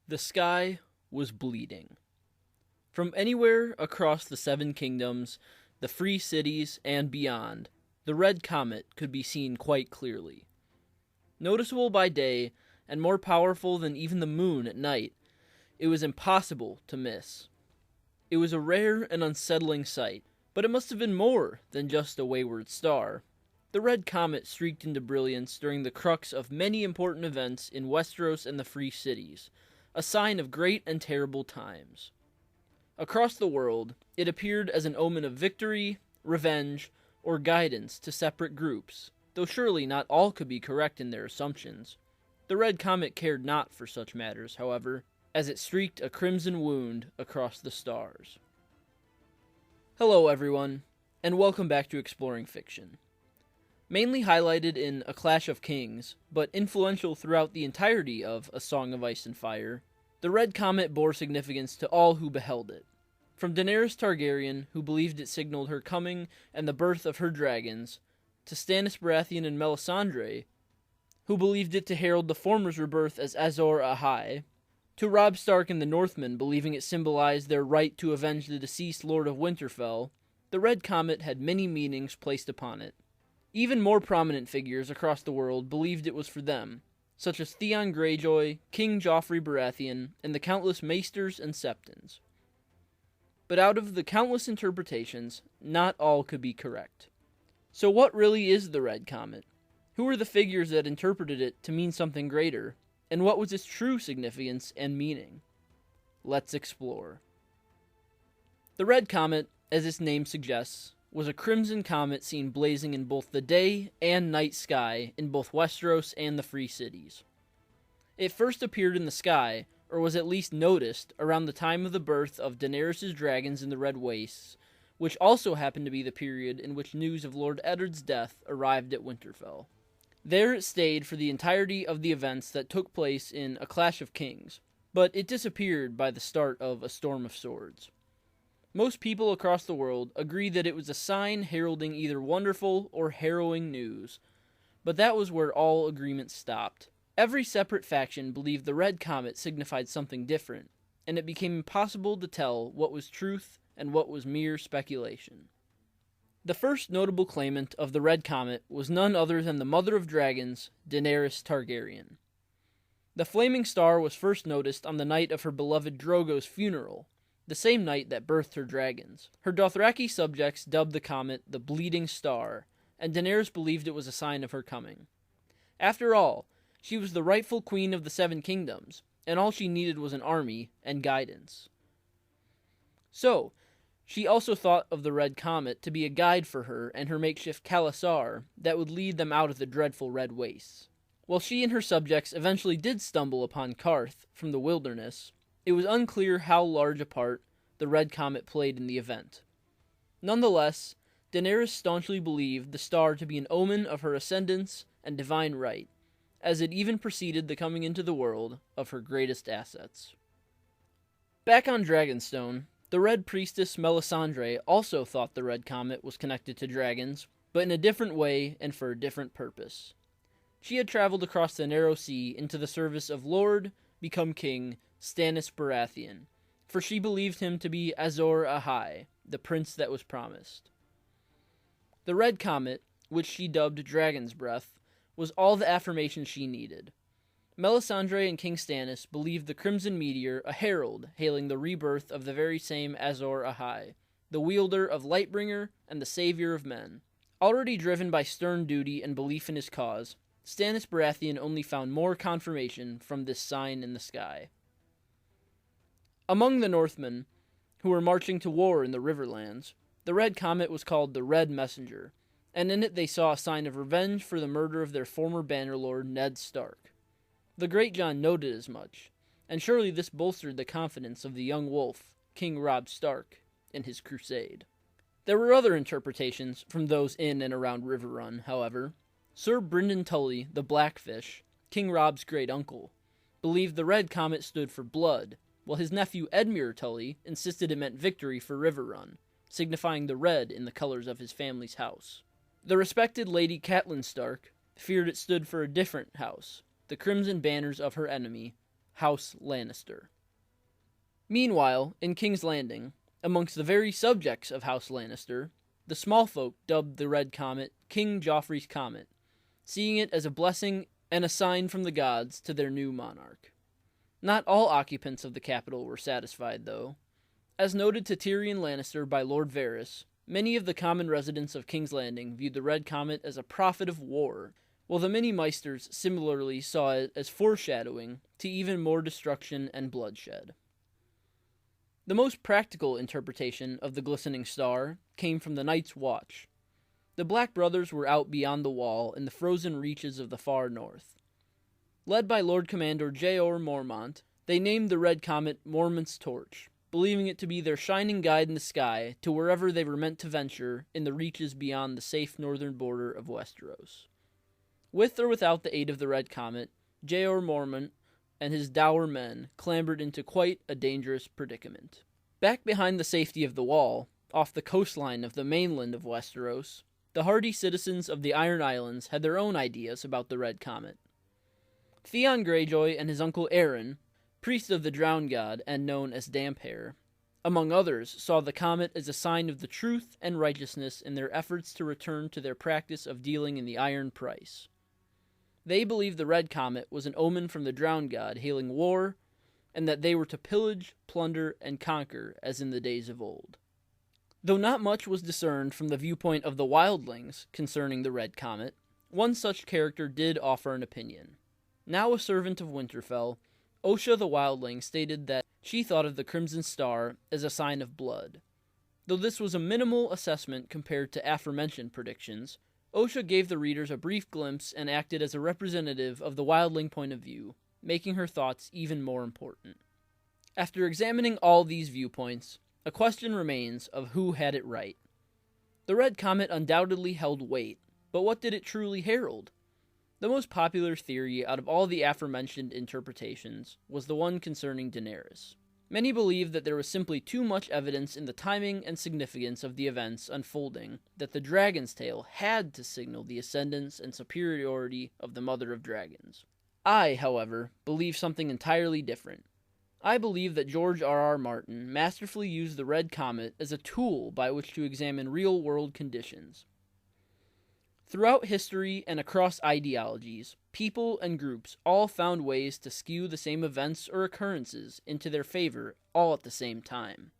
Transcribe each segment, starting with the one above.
The sky was bleeding. From anywhere across the Seven Kingdoms, the Free Cities, and beyond, the Red Comet could be seen quite clearly. Noticeable by day, and more powerful than even the moon at night, it was impossible to miss. It was a rare and unsettling sight, but it must have been more than just a wayward star. The Red Comet streaked into brilliance during the crux of many important events in Westeros and the Free Cities, a sign of great and terrible times. Across the world, it appeared as an omen of victory, revenge, or guidance to separate groups, though surely not all could be correct in their assumptions. The Red Comet cared not for such matters, however, as it streaked a crimson wound across the stars. Hello everyone, and welcome back to Exploring Fiction. Mainly highlighted in A Clash of Kings, but influential throughout the entirety of A Song of Ice and Fire, the Red Comet bore significance to all who beheld it. From Daenerys Targaryen, who believed it signaled her coming and the birth of her dragons, to Stannis Baratheon and Melisandre, who believed it to herald the former's rebirth as Azor Ahai, to Robb Stark and the Northmen believing it symbolized their right to avenge the deceased Lord of Winterfell, the Red Comet had many meanings placed upon it. Even more prominent figures across the world believed it was for them, such as Theon Greyjoy, King Joffrey Baratheon, and the countless Maesters and Septons. But out of the countless interpretations, not all could be correct. So what really is the Red Comet? Who were the figures that interpreted it to mean something greater? And what was its true significance and meaning? Let's explore. The Red Comet, as its name suggests, was a crimson comet seen blazing in both the day and night sky in both Westeros and the Free Cities. It first appeared in the sky, or was at least noticed, around the time of the birth of Daenerys' dragons in the Red Wastes, which also happened to be the period in which news of Lord Eddard's death arrived at Winterfell. There it stayed for the entirety of the events that took place in A Clash of Kings, but it disappeared by the start of A Storm of Swords. Most people across the world agree that it was a sign heralding either wonderful or harrowing news, but that was where all agreement stopped. Every separate faction believed the Red Comet signified something different, and it became impossible to tell what was truth and what was mere speculation. The first notable claimant of the Red Comet was none other than the Mother of Dragons, Daenerys Targaryen. The flaming star was first noticed on the night of her beloved Drogo's funeral, the same night that birthed her dragons. Her Dothraki subjects dubbed the comet the Bleeding Star, and Daenerys believed it was a sign of her coming. After all, she was the rightful queen of the Seven Kingdoms, and all she needed was an army and guidance. So, she also thought of the Red Comet to be a guide for her and her makeshift Khalasar that would lead them out of the dreadful Red Wastes. While she and her subjects eventually did stumble upon Qarth from the wilderness, it was unclear how large a part the Red Comet played in the event. Nonetheless, Daenerys staunchly believed the star to be an omen of her ascendance and divine right, as it even preceded the coming into the world of her greatest assets. Back on Dragonstone, the Red Priestess Melisandre also thought the Red Comet was connected to dragons, but in a different way and for a different purpose. She had traveled across the narrow sea into the service of Lord, become King, Stannis Baratheon, for she believed him to be Azor Ahai, the prince that was promised. The Red Comet, which she dubbed Dragon's Breath, was all the affirmation she needed. Melisandre and King Stannis believed the Crimson Meteor a herald hailing the rebirth of the very same Azor Ahai, the wielder of Lightbringer and the savior of men. Already driven by stern duty and belief in his cause, Stannis Baratheon only found more confirmation from this sign in the sky. Among the Northmen, who were marching to war in the Riverlands, the Red Comet was called the Red Messenger, and in it they saw a sign of revenge for the murder of their former bannerlord Ned Stark. The Greatjon noted as much, and surely this bolstered the confidence of the young wolf, King Robb Stark, in his crusade. There were other interpretations from those in and around Riverrun, however. Sir Brynden Tully, the Blackfish, King Robb's great-uncle, believed the Red Comet stood for blood, while his nephew Edmure Tully insisted it meant victory for Riverrun, signifying the red in the colors of his family's house. The respected Lady Catelyn Stark feared it stood for a different house, the crimson banners of her enemy, House Lannister. Meanwhile, in King's Landing, amongst the very subjects of House Lannister, the small folk dubbed the Red Comet King Joffrey's Comet, seeing it as a blessing and a sign from the gods to their new monarch. Not all occupants of the capital were satisfied, though. As noted to Tyrion Lannister by Lord Varys, many of the common residents of King's Landing viewed the Red Comet as a prophet of war, while the many Maesters similarly saw it as foreshadowing to even more destruction and bloodshed. The most practical interpretation of the glistening star came from the Night's Watch. The Black Brothers were out beyond the wall in the frozen reaches of the far north. Led by Lord Commander Jeor Mormont, they named the Red Comet Mormont's Torch, believing it to be their shining guide in the sky to wherever they were meant to venture in the reaches beyond the safe northern border of Westeros. With or without the aid of the Red Comet, Jeor Mormont and his dour men clambered into quite a dangerous predicament. Back behind the safety of the wall, off the coastline of the mainland of Westeros, the hardy citizens of the Iron Islands had their own ideas about the Red Comet. Theon Greyjoy and his uncle Aeron, priest of the Drowned God and known as Damphair, among others, saw the comet as a sign of the truth and righteousness in their efforts to return to their practice of dealing in the Iron Price. They believed the Red Comet was an omen from the Drowned God hailing war, and that they were to pillage, plunder, and conquer as in the days of old. Though not much was discerned from the viewpoint of the wildlings concerning the Red Comet, one such character did offer an opinion. Now a servant of Winterfell, Osha the Wildling stated that she thought of the Crimson Star as a sign of blood. Though this was a minimal assessment compared to aforementioned predictions, Osha gave the readers a brief glimpse and acted as a representative of the wildling point of view, making her thoughts even more important. After examining all these viewpoints, a question remains of who had it right. The Red Comet undoubtedly held weight, but what did it truly herald? The most popular theory out of all the aforementioned interpretations was the one concerning Daenerys. Many believed that there was simply too much evidence in the timing and significance of the events unfolding that the dragon's tail had to signal the ascendance and superiority of the Mother of Dragons. I, however, believe something entirely different. I believe that George R.R. Martin masterfully used the Red Comet as a tool by which to examine real-world conditions. Throughout history and across ideologies, people and groups all found ways to skew the same events or occurrences into their favor all at the same time.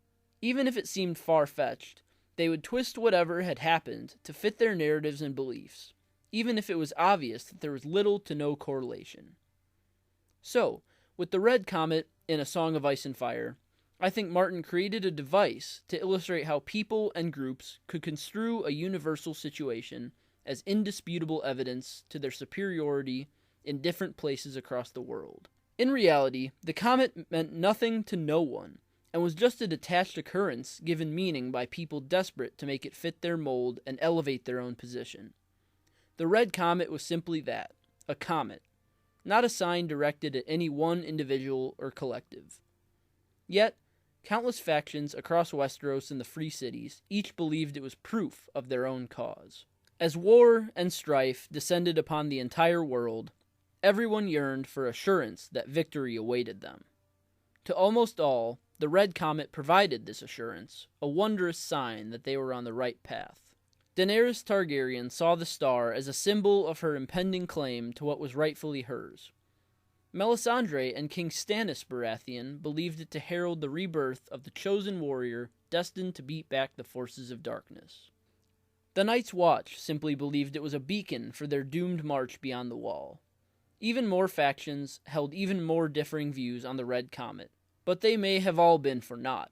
Even if it seemed far-fetched, they would twist whatever had happened to fit their narratives and beliefs, even if it was obvious that there was little to no correlation. So, with the Red Comet in A Song of Ice and Fire, I think Martin created a device to illustrate how people and groups could construe a universal situation as indisputable evidence to their superiority in different places across the world. In reality, the comet meant nothing to no one, and was just a detached occurrence given meaning by people desperate to make it fit their mold and elevate their own position. The Red Comet was simply that, a comet, not a sign directed at any one individual or collective. Yet, countless factions across Westeros and the Free Cities each believed it was proof of their own cause. As war and strife descended upon the entire world, everyone yearned for assurance that victory awaited them. To almost all, the Red Comet provided this assurance, a wondrous sign that they were on the right path. Daenerys Targaryen saw the star as a symbol of her impending claim to what was rightfully hers. Melisandre and King Stannis Baratheon believed it to herald the rebirth of the chosen warrior destined to beat back the forces of darkness. The Night's Watch simply believed it was a beacon for their doomed march beyond the wall. Even more factions held even more differing views on the Red Comet, but they may have all been for naught.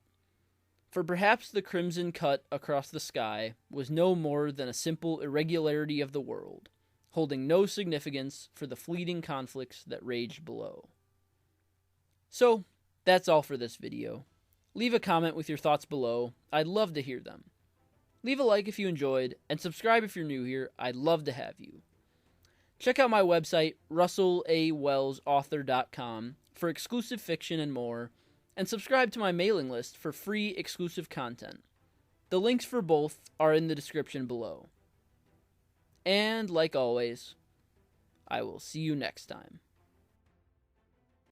For perhaps the crimson cut across the sky was no more than a simple irregularity of the world, holding no significance for the fleeting conflicts that raged below. So, that's all for this video. Leave a comment with your thoughts below. I'd love to hear them. Leave a like if you enjoyed, and subscribe if you're new here. I'd love to have you. Check out my website, russellawellsauthor.com, for exclusive fiction and more, and subscribe to my mailing list for free exclusive content. The links for both are in the description below. And, like always, I will see you next time.